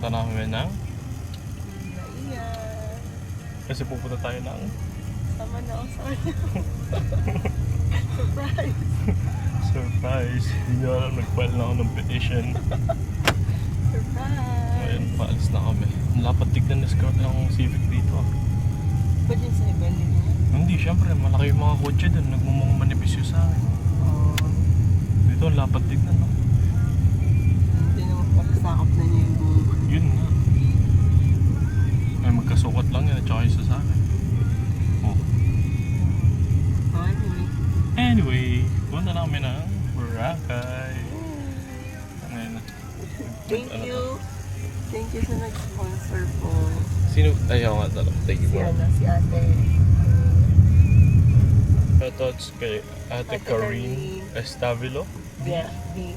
Punta namin ng Naiyan. kasi pupunta tayo ng Sama na ako sa kanya. Surprise. surprise. Hindi nyo alam, nag-file na ako ng petition. Surprise. Ayun, paalis na kami. Ang lapad tignan na scout ng Civic dito. Ba't yung sa iba nila? Hindi, syempre, malaki yung mga kotse dun. Nagmumang manibisyo sa akin. Dito, ang lapad tignan, no? Hindi naman pakasakop na niya yung buong. Yun nga. Ay, magkasukat lang yan at saka isa sa akin. Oh. Anyway, punta na kami ng Boracay. Ngayon na. Thank you. Thank you sa nag-sponsor po. Sino? Ayaw nga talaga. Thank you, Si bro. si ate. Shoutouts kay Ate Karine Estavilo. Yeah, D.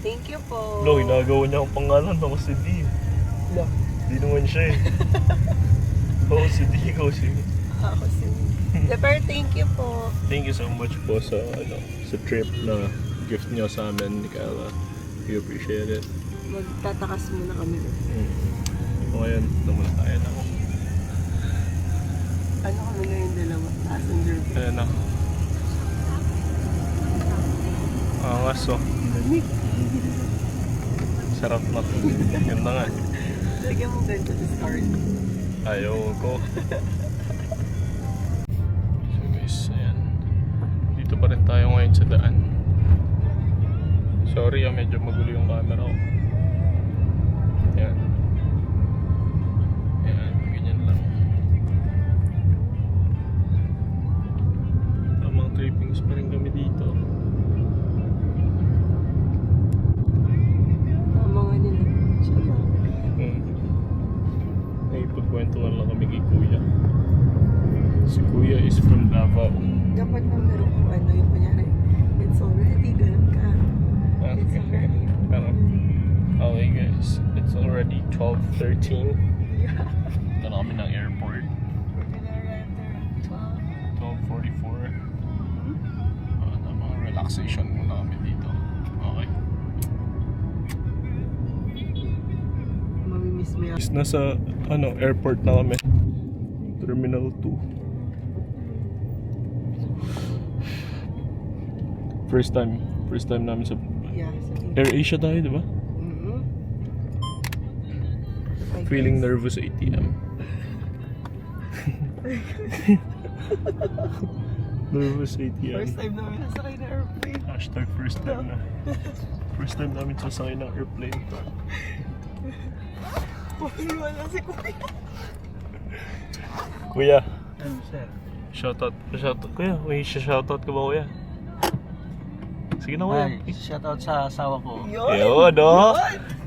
Thank you po. Lo, ginagawa niya ang pangalan. Ako si D. Lo. Di naman siya eh. Ako si D. Ikaw si D. Ako si pero thank you po. Thank you so much po sa sa trip na gift niyo sa amin ni Kayla. We appreciate it. Magtatakas muna kami. So ngayon, ito muna tayo na. Ano kami ngayon dalawa? Passenger. Ayan na. Angas oh. Lamig. Sarap na. Yun na nga. Lagyan mo ganito sa card. Ayaw ko. So guys, ayan. Dito pa rin tayo ngayon sa daan. Sorry medyo magulo yung camera ko. Ayan. Ayan, ganyan lang. Tamang trippings pa rin kami dito. Tama nga nila. Siya lang. Naipagkwentuhan lang kami kay Kuya. Si Kuya is from Davao. Dapat na meron kung ano yung kunyari. It's already, ganun ka. It's already. Okay guys, it's already 12:13. Yeah. Ito na kami ng airport. We're gonna arrive there at 12:44. Mga relaxation muna kami dito. Okay. Mamimiss mo yan. Nasa airport na kami. Terminal 2. First time namin sa Yeah, AirAsia tayo, di ba? Feeling nervous ATM. Nervous ATM. First time namin nasakay na airplane. Hashtag first time na. First time namin sasakay ng airplane. Wala si Kuya. Kuya, Ano sir? shoutout. Kuya, may shoutout ka ba kuya? Sige na kuya. Ay, shoutout sa asawa ko, Yo, no?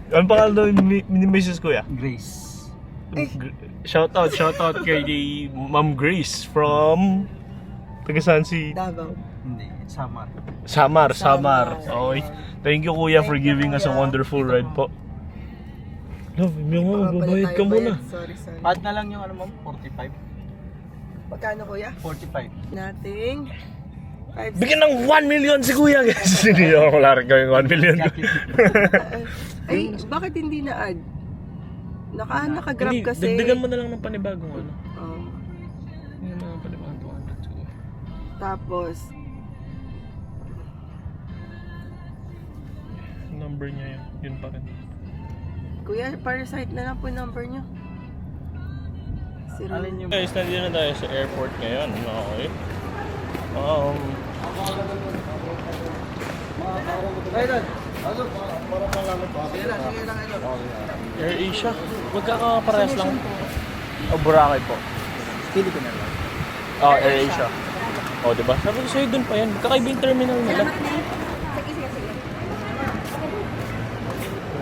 Ano pangalan ni Mrs. Kuya? Grace. Shoutout kay Ma'am Grace from taga saan si Davao. Hindi, Samar. Samar. Okay. Thank you kuya for Thank you, giving us a kuya. wonderful ride po. Love, may nga magbabayad ka muna. Sorry. Add na lang yung ano ma'am, 45. Magkano kuya? 45. Nating 5. Bigyan ng 1 million si kuya guys. Hindi ako wala rin kayong 1 million. Ay, bakit hindi na-add? Naka-grab Hindi, kasi. dagdagan mo na lang ng panibagong ano. Hindi mo ng panibagong 200 siguro. Tapos, Number niya yun pa rin. kuya, parasite na lang po number nyo. Alin yung Guys, nandito na tayo sa airport ngayon. Okay. AirAsia. Magkakaparehas lang. O Boracay po. pili ko na lang. AirAsia. O, diba? Sabi ko sa'yo dun pa yan. Magkakaiba yung terminal nila.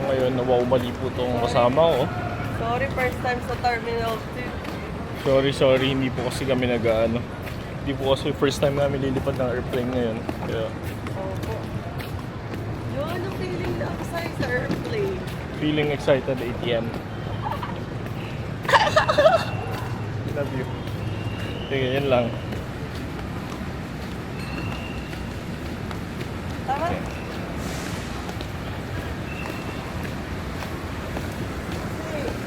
Ngayon, nawawali po itong kasama ko. Sorry, first time sa Terminal 2. Sorry. Hindi po kasi kami hindi po kasi first time namin lilipad ng airplane ngayon. Kaya, Opo. Yung ano feeling na ako sa'yo sa airplane? feeling excited ATM. Love you. Sige, yun lang. Tama?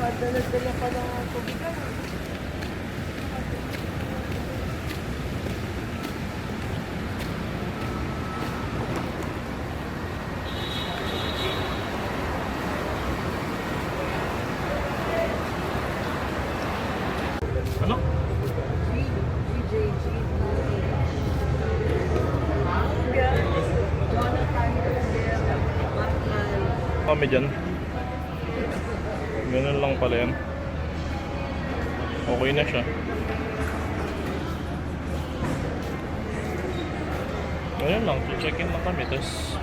Dala-dala pa lang ang tubig. Ano? Kami dyan. Ganun lang pala yan. Okay na siya. Ganun lang, check-in lang kami. Tapos,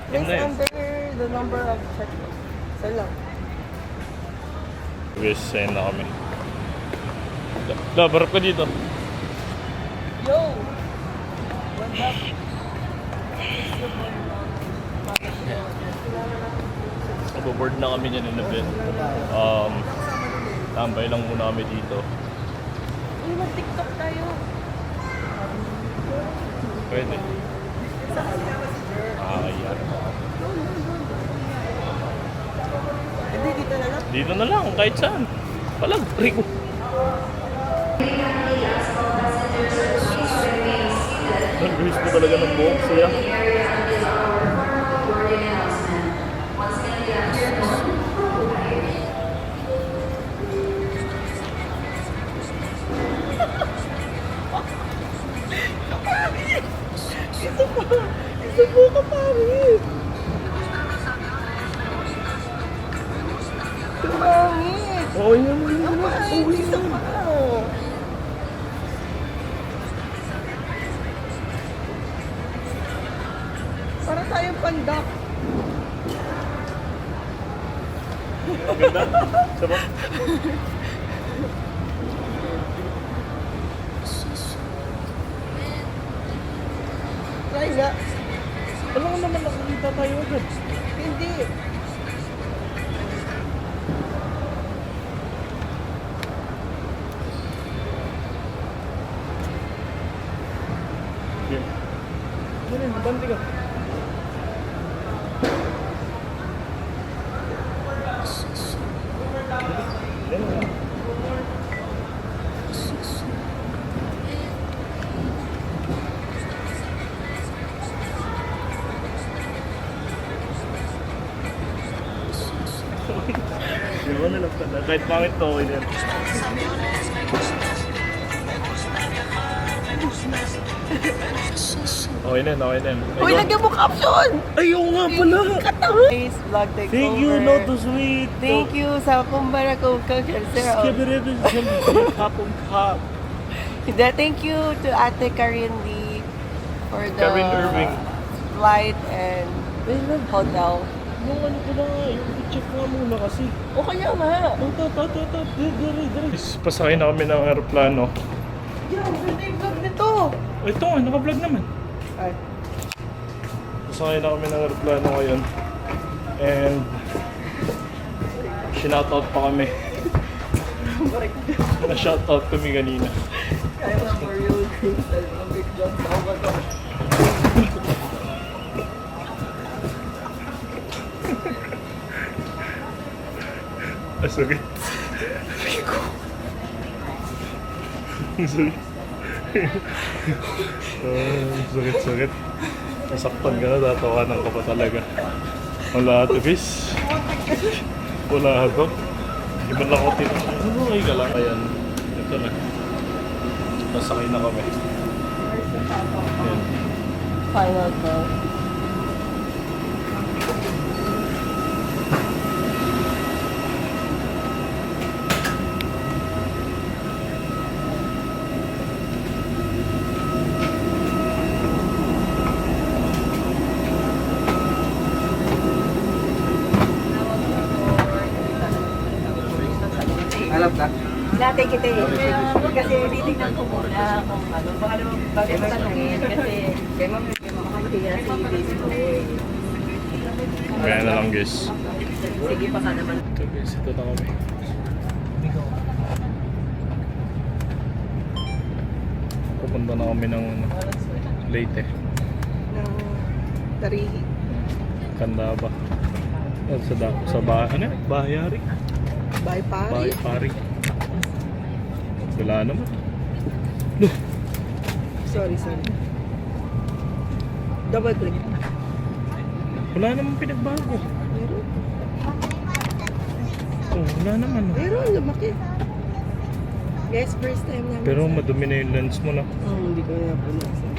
yun Please na yun. enter the number of check-in. Isa lang. Yes, send na kami. Barap ka dito. Yo! What's up? Board na kami niyan in a bit. Tambay lang muna kami dito. Uy, mag-tiktok tayo. Pwede. Yeah. Hindi, dito na lang. Dito na lang, kahit saan. Palag, Rico. Ang gusto mo talaga ng buhok siya. Isa po ka pangit. Pangit. Oo, yun. Pangit. Isa pa. Para tayong pandak. Ganda. Sarap. Try nga. Alam ko naman nakakita tayo agad. Hindi. Okay. Ganun, bandi ka. Ganun. Yun na lang pala. Kahit pangit to, okay na yan. Okay na yan, okay na yan. Uy, lagyan mo caption! Ayaw nga pala! Guys, vlog takeover. Thank you, Lotus Sweet! Thank you sa kumbara ko culture. Skibberibis, kapong kap. Thank you to Ate Karin Lee for the Karin Irving. flight and hotel. Yung ano ko na nga, yung i-check nga muna kasi. O kaya nga. Diri. Pasakay na kami ng aeroplano. Yo, ganda yung vlog nito. Ito nga, naka-vlog naman. Ay. Pasakay na kami ng aeroplano ngayon. And sinoutout pa kami. Na-shoutout kami kanina. Kaya nga for you. Ang big vlog sa ako to. Sakit. Sakit. Sakit. Nasaktan ka na, tatawanan ka pa talaga. Wala ito, bis. Wala ito. Iba lang ako tinanong. Ano, okay ka lang. Ayan. Ito na. Nasakay na kami. Ayan. Final call. Alam ka? Dati kita eh. Kasi titignan ko muna kung ano. Baka naman bago ko tanongin kasi kay ma'am makakaya si baby ko eh. Kaya na lang, guys. Sige pa ka naman. Ito, guys. Ito na kami. Pupunta na kami ng Leyte. Ng Tarihi. Kandaba. Sa ano? Bahayari. Bye, pare. Bye, pare. Wala naman. Sorry. Double click. Wala naman pinagbago. Meron. Oh, wala naman. Meron, lumaki. Guys, first time namin. Pero madumi na yung lens mo na. Hindi ko na punasan.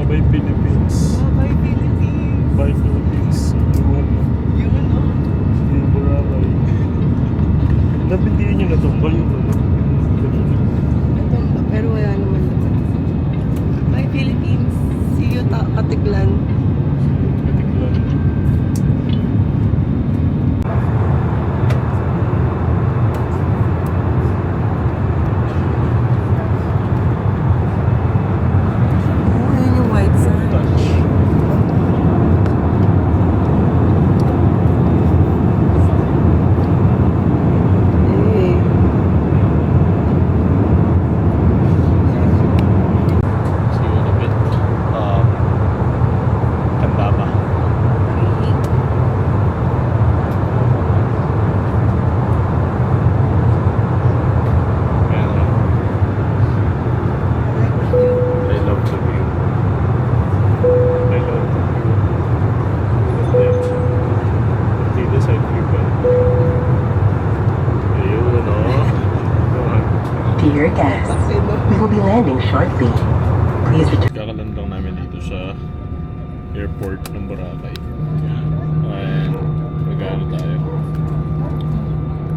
Bye Philippines. Bye, Philippines. Bye Philippines. Yun, no? Yung Boracay. Napindihan nyo na tumbal yun. Ito, pero wala naman naman. Bye, Philippines. See you, Katiglan. Katiglan. Oh, yun yung white sand. Touch. Hey. See you in a bit. Candaba. Ayan. I love the view. I love the view. And then, dito sa view ba? Ayun, no? Dear guests, we will be landing shortly. Please return. Kakaland lang namin dito sa airport ng Boracay. And mag-ano tayo?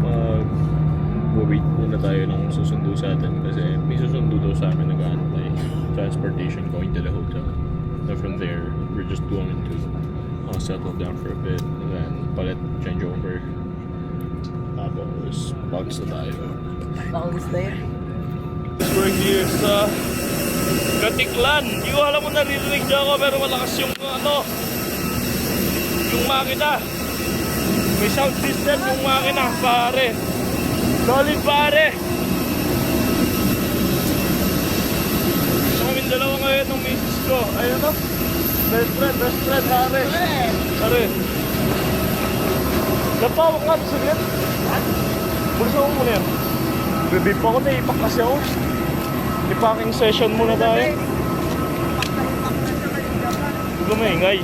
Mag-wait muna tayo ng susundo sa atin kasi may susundo daw sa amin nag-aantay. Transportation going to the hotel. And from there, we're just going to settle down for a bit and then palit, change over. Tapos, bugs na tayo. Bangs na yan. We're here sa Katiklan. Hindi ko alam kung naririnig niya ako pero malakas yung yung makina. May sound system yung makina, pare. Solid, pare. Kaming dalawa ngayon ng misis ko. Ayun no? Best friend, pare. Pare. Napawak nga, saglit. Bulsa mo muna yan. Bebe pa ako na, ipak kasi ako. I-packing session muna tayo. Huwag ka maingay.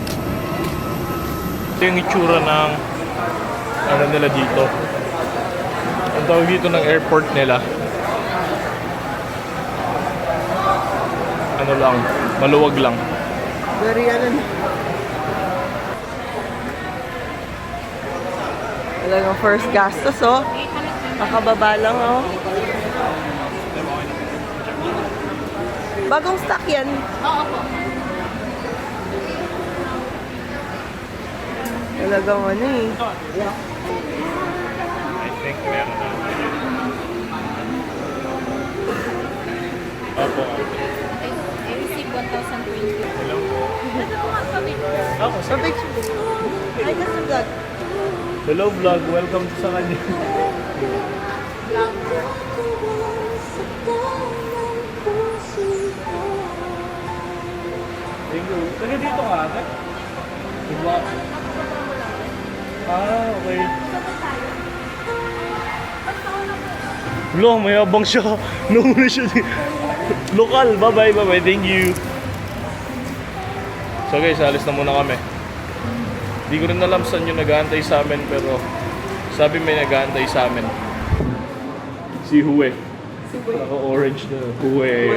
Ito yung itsura ng ano nila dito. Ang tawag dito ng airport nila. Ano lang, maluwag lang. Very ano. Talagang first gastos, oh. Nakababa lang, oh. Bagong stock yan. Oo po. Talagang ano eh. I think meron na. Opo. I received 1,020. Hello po. Ano po nga kami? Ako, sige. Ay, nasa vlog. Hello vlog, welcome sa kanya. Thank you. Taga dito ka ate? Diba? Okay. Lo, mayabang siya. Nauna siya. Lokal. Bye-bye. Thank you. So guys, alis na muna kami. Di ko rin alam saan yung nag-aantay sa amin pero sabi may nag-aantay sa amin. Si Hue. Naka-orange na. Hue.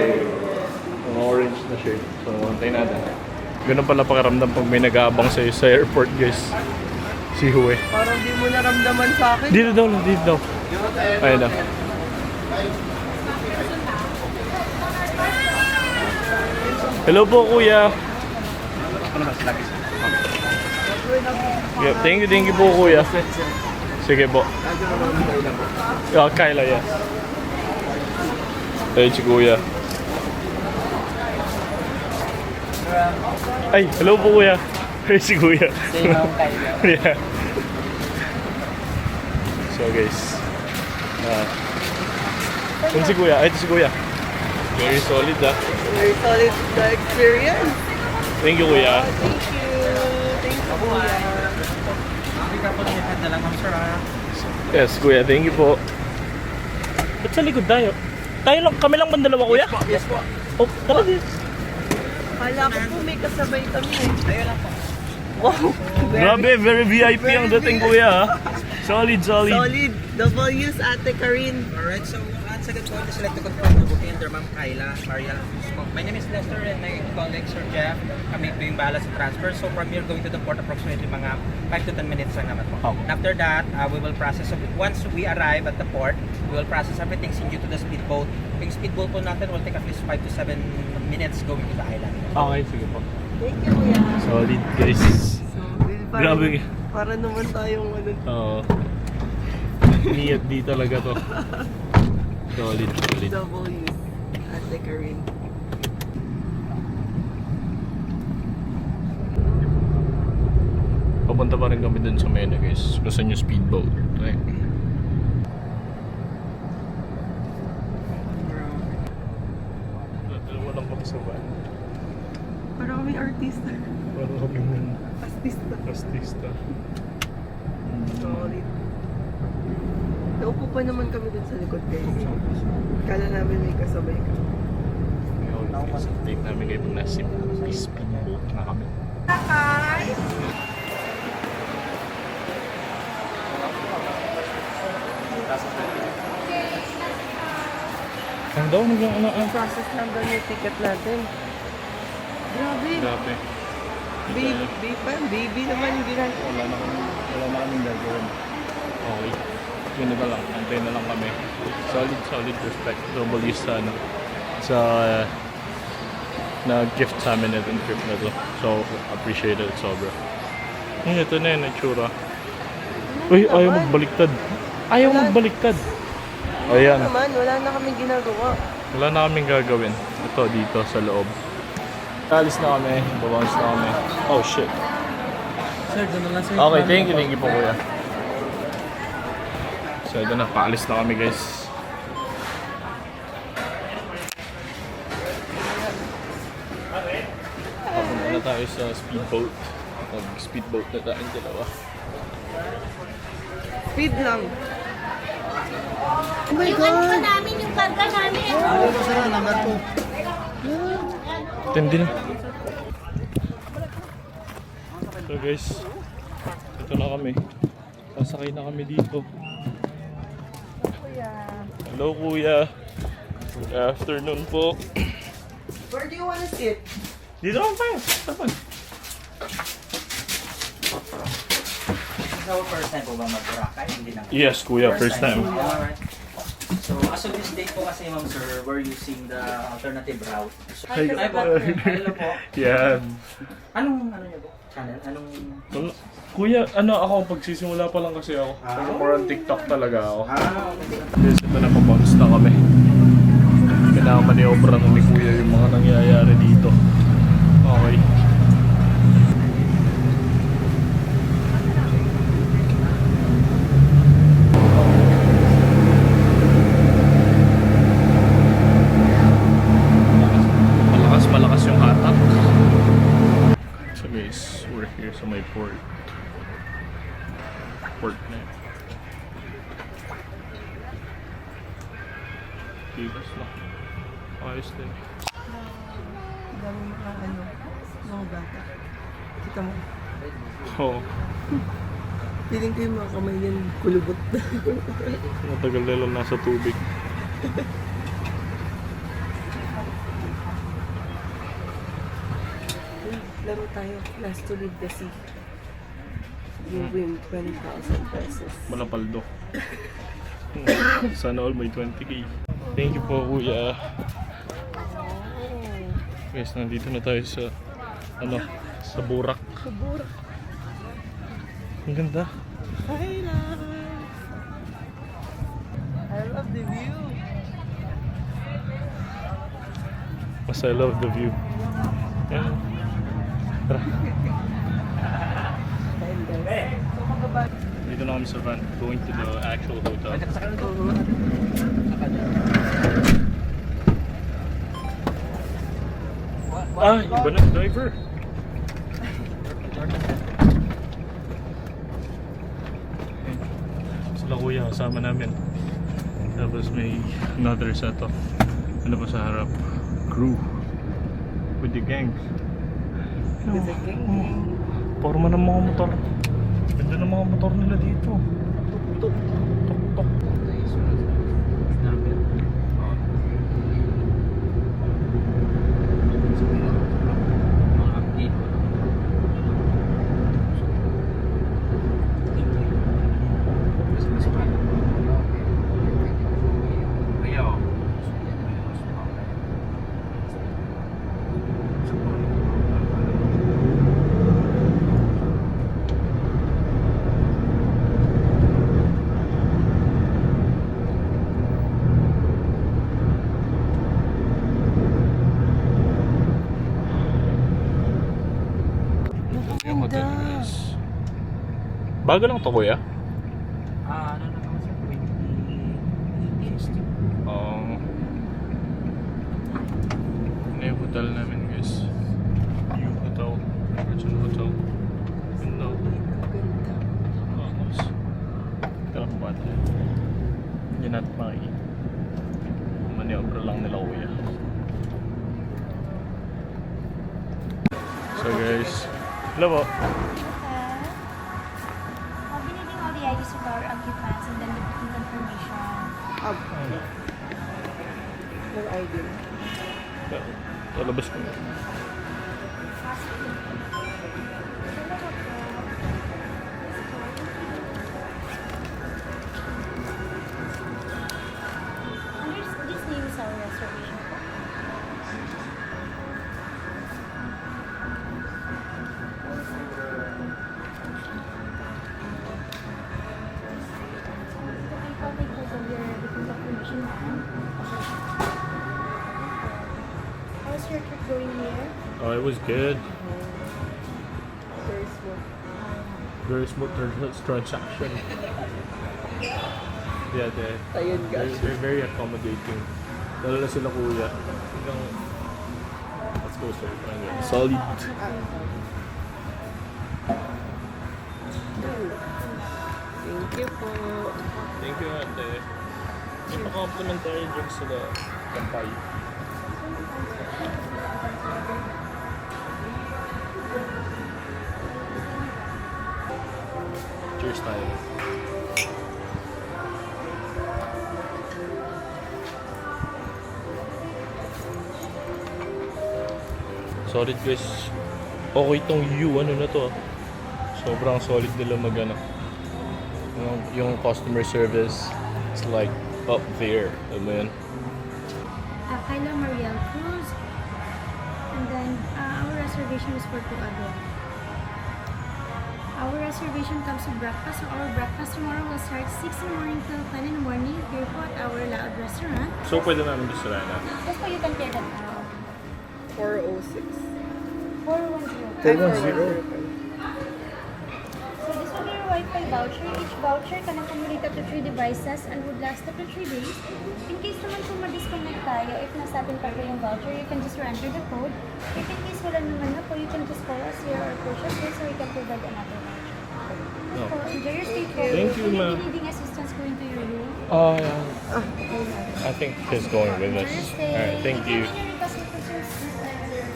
Naka-orange na shirt. So, antayin natin. Ganun pala pakiramdam pag may nag-aabang sa'yo sa airport, guys. Si Hue. Parang di mo naramdaman sa akin. Dito daw. Ayun na. Hello po, kuya. Yeah, thank you po, kuya. Sige po. Yeah, Kyla, yes. Ayun si kuya. Ay, hello po, kuya. Ayun si kuya. Yeah. So guys, Kung si Kuya, ay ito si Kuya. Very solid ah. Very solid the experience. Thank you Kuya. Thank you. Thank you, Kuya. na lang, ma'am, sir, ha? Yes Kuya, thank you po. Ba't sa likod tayo? Tayo lang, kami lang man dalawa Kuya? Yes po. Oh, tara din. Kala ko po may kasabay kami eh. Ayun lang po. Wow. Grabe, very VIP ang dating Kuya ah. Solid, solid. Solid. W's Ate Karin. Alright, so once again po, I'd like to confirm the booking under Ma'am Kyla Mariel. My name is Lester and my colleague Sir Jeff. Kami po yung bahala sa transfer. So from here going to the port approximately mga 5 to 10 minutes lang naman po. Oh. After that, we will process, once we arrive at the port, we will process everything, send you to the speedboat. Yung speedboat po natin will take at least 5 to 7 minutes going to the island. Okay, sige po. Thank you, Kuya. Solid guys. So, Grabe. Para naman tayong ano. Oo. Niyat di talaga to. Solid, solid. W's Ate Karin. Papunta pa rin kami dun sa Mena guys. Gusto nyo speedboat. Okay. Dalawa lang kami sa van. Para kami artista. Para kami Artista. artista. Solid. Naupo pa naman kami dun sa likod guys. Kala namin may kasabay ka. Ngayon guys, take namin kayo pag nasa speedboat na kami. Ang daw, nag-ano Process lang daw yung ticket natin. Grabe. Grabe. Baby naman yung ginagawa. Wala na kaming gagawin. Okay. Yun na lang. Antayin na lang kami. Solid respect. Double sa ano. Sa na-gift sa amin itong trip na to. So, appreciate it sobra. Ito na yun, itsura. Uy, ayaw magbaliktad. Ayaw magbaliktad. Ayan. Wala na kaming ginagawa. Wala na kaming gagawin. Ito, dito sa loob. Alis na kami. Babangs na kami. Oh, shit. Sir, doon na lang sir. Okay, thank you po kuya. So ito na, paalis na kami guys. Papunta na tayo sa speedboat. Speedboat na tayong dalawa. Speed lang. Oh my Yung ano pa God! namin, yung karga namin. Tindi na. So guys, ito na kami. Sasakay na kami dito. Hello kuya. Good afternoon po. Where do you wanna sit? Dito lang tayo. Tapan. So, first time po bang mag-Boracay? Hindi na. Yes kuya, first time. Alright. So, as of this date po kasi, ma'am sir, we're using the alternative route. So, Hi, Hi po. Hello po. Yan. Anong, ano niyo po? Channel? Anong... Kuya, ano ako, pagsisimula pa lang kasi ako. Pero more on TikTok talaga ako. okay. Yes, ito na, pabounce na kami. Pinamaniobra na ni Kuya yung mga nangyayari dito. Okay. Malakas yung hatak. So guys, we're here sa may port. Port na yun. Tigas na. Ayos din. Dami mga bata. Kita mo. Oo. Feeling ko yung mga kamay yan kulubot. Matagal na lang nasa tubig. Laro tayo. Last to leave the sea. You win 20,000 pesos. Malapaldo. Sana all may 20k. Thank you po kuya. Guys, nandito na tayo sa sa Burak. Sa Burak. Ang ganda. Hi, love. I love the view. Mas I love the view. Yan. Tara. Dito Dito na kami sa van, going to the actual hotel. Ah, iba na yung driver. Sila kuya, kasama namin. Tapos may another set of, ano pa sa harap? Crew. With the gang. With the gang. Forma ng mga motor. Ganda ng mga motor nila dito. Tuk, tuk, tuk. Yung hotel guys. Bago lang to kuya? Ano na naman sa 2018? Ano yung hotel namin guys? Yung hotel. Virgin Hotel. Yun daw. Ganda. Vamos. Tara ko ba tayo? Hindi natin makikita. Maniobra lang nila kuya. So guys, hello po. Binili all the IDs of our occupants and then the booking confirmation. No idea. Talabas ko na. This name is our reservation. How's your trip going here? Oh, it was good. Very smooth. Very smooth transaction. Yeah, Ayun they're very accommodating. Lalo na sila kuya. Hanggang, let's go sir. Solid. Thank you po. Thank you ate. May pa-complimentary drinks sila. Kampay. Cheers tayo. Solid guys. Okay tong U, ano na to ah. Sobrang solid nila magana. Yung customer service is like up there. Alam mo yun? Kyla Mariel Cruz. And then our reservation is for 2 adults. Our reservation comes with breakfast. So our breakfast tomorrow will start 6 in the morning till 10 in the morning here po at our Loud restaurant. So pwede namin gusto na. Just so you can pay that now. 406. 410. 410. So this will be your Wi-Fi voucher. Each voucher can accommodate up to 3 devices and would last up to 3 days. In case naman kung ma-disconnect tayo, if nasa atin pa po yung voucher, you can just enter the code. If in case wala naman na po, you can just call us here or push us here so we can provide another voucher. Oh. So enjoy your stay po. Thank you, Will ma'am. be needing assistance going to your room? Oh, yeah. I think he's going with us. Enjoy your stay. Alright, thank you. If any request or concerns, please let us know.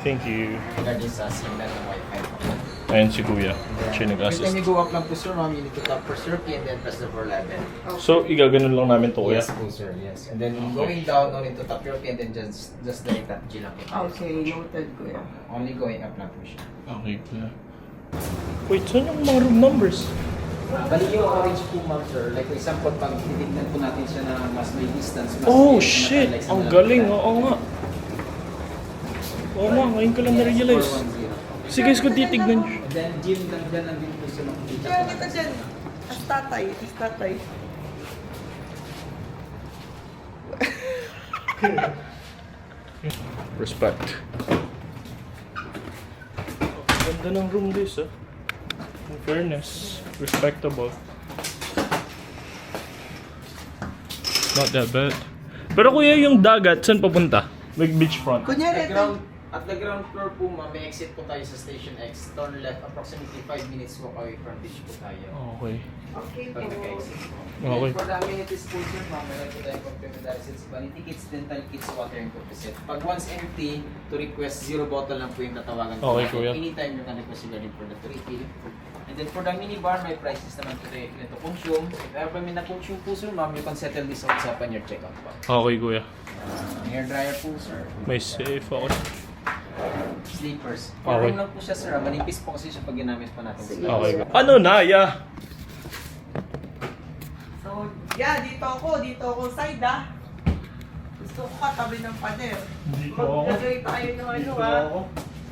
Thank you. Regarding sa signal ng Wi-Fi po. Ayun si Kuya. Siya Every time nag-assist. you go up lang po sir, ma'am, you need to tap for sir key and then press the 4 level. So, igaganon lang namin to Kuya. Yes po sir, yes. And then going down, no need to tap your key and then just direct tap G lang po. Okay, noted ko yan. Only going up lang po siya. Okay Kuya. Wait, saan yung mga room numbers? Bali yung orange po ma'am sir, like for example, pag titignan po natin siya na mas may distance, mas Oh may- shit! like sa Ang malapit galing, na. oo nga. Oo nga, ngayon ko lang na-realize. 410. Sige, guys, kung titignan nyo. And then gym lang dyan, nandito po sila makikita Kaya po kita natin. dyan. As tatay. As tatay. Respect. Ganda ng room this, ah. In fairness, respectable. Not that bad. Pero kuya, yung dagat, saan papunta? Like beachfront. Kunyari, ito. At the ground floor po, ma'am, may exit po tayo sa Station X. Turn left, approximately 5 minutes walk away from beach po tayo. Okay. Okay Pag po. naka-exit po. Okay. And for the amenities po, sir, ma'am, meron po tayong complimentary sets, vanity kits, dental kits, water and coffee set. Pag once empty, to request, 0 bottle lang po yung tatawagan ko. Okay, kuya. Anytime you can request regarding for the 3 refill. And then for the minibar, may prices naman po tayo to consume. If ever may na-consume po, sir, ma'am, you can settle this out sa upon your checkout po. Okay, kuya. Hair dryer po, sir. May safe ako. Sleepers. Okay. Foreign lang po siya, sir. Manipis po kasi siya pag ginamit pa natin. Okay. Ano na, ya? So, yeah, dito ako side ah. Gusto ko katabi ng pader. Dito ako. Mag-enjoy tayo ng ano Dito ah. ako.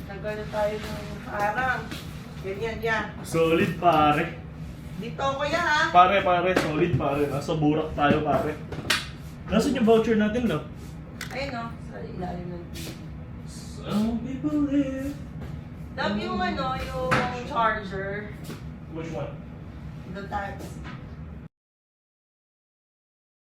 Nagano tayo ng harang. Ganyan yan. Solid, pare. Dito ako yan ah. Pare, solid, pare. Nasa burak tayo, pare. Nasaan yung voucher natin, no? Ayun oh, sa ilalim ng TV. Some people live. Love yung ano, yung charger. Which one? The types.